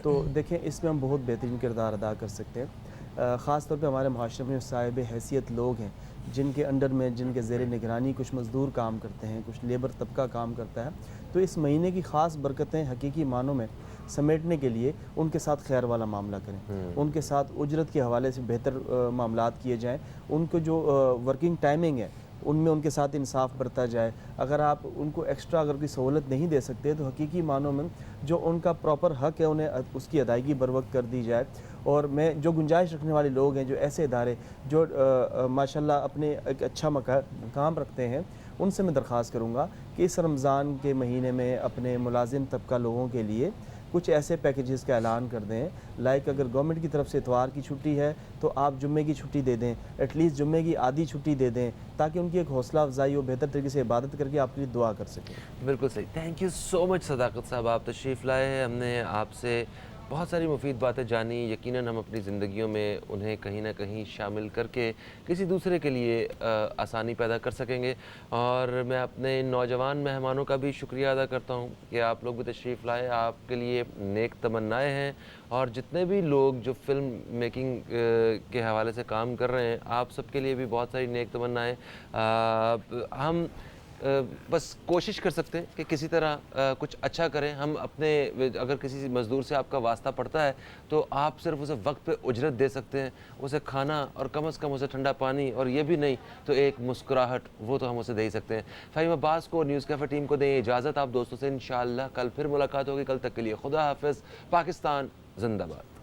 तो देखें, इसमें हम बहुत बेहतरीन किरदार अदा कर सकते हैं। ख़ास तौर पे हमारे माशरे में साहिब हैसियत लोग हैं जिनके अंडर में, जिनके ज़ेर निगरानी कुछ मज़दूर काम करते हैं, कुछ लेबर तबका काम करता है। तो इस महीने की ख़ास बरकतें हकीकी मानों में समेटने के लिए उनके साथ खैर वाला मामला करें, उनके साथ उजरत के हवाले से बेहतर मामलात किए जाएँ, उनको जो वर्किंग टाइमिंग है उनमें उनके साथ इंसाफ बरता जाए। अगर आप उनको एक्स्ट्रा अगर कोई सहूलत नहीं दे सकते तो हकीकी मानों में जो उनका प्रॉपर हक़ है उन्हें उसकी अदायगी बर वक्त कर दी जाए। और मैं जो गुंजाइश रखने वाले लोग हैं, जो ऐसे इदारे जो माशाल्लाह अपने एक अच्छा मकाम रखते हैं, उनसे मैं दरख्वास्त करूँगा कि इस रमज़ान के महीने में अपने मुलाजिम तबका लोगों के लिए कुछ ऐसे पैकेजेस का ऐलान कर दें, लाइक अगर गवर्नमेंट की तरफ से इतवार की छुट्टी है तो आप जुम्मे की छुट्टी दे दें, एटलीस्ट जुम्मे की आधी छुट्टी दे दें, ताकि उनकी एक हौसला अफजाई हो, बेहतर तरीके से इबादत करके आपके लिए दुआ कर सकें। बिल्कुल सही, थैंक यू सो मच सदाकत साहब, आप तशरीफ़ लाए हैं। हमने आपसे बहुत सारी मुफीद बातें जानी। यकीनन हम अपनी ज़िंदगियों में उन्हें कहीं ना कहीं शामिल करके किसी दूसरे के लिए आसानी पैदा कर सकेंगे। और मैं अपने इन नौजवान मेहमानों का भी शुक्रिया अदा करता हूँ कि आप लोग भी तशरीफ़ लाए। आपके लिए नेक तमन्नाएँ हैं, और जितने भी लोग जो फ़िल्म मेकिंग के हवाले से काम कर रहे हैं, आप सबके लिए भी बहुत सारी नेक तमन्नाएँ। हम बस कोशिश कर सकते हैं कि किसी तरह कुछ अच्छा करें। हम अपने, अगर किसी मज़दूर से आपका वास्ता पड़ता है तो आप सिर्फ उसे वक्त पे उजरत दे सकते हैं, उसे खाना और कम से कम उसे ठंडा पानी, और ये भी नहीं तो एक मुस्कुराहट, वो तो हम उसे दे ही सकते हैं। फ़हीम अब्बास को, न्यूज़ कैफ़े टीम को दें इजाज़त। आप दोस्तों से इंशाअल्लाह कल फिर मुलाकात होगी। कल तक के लिए खुदा हाफ़िज़। पाकिस्तान जिंदाबाद।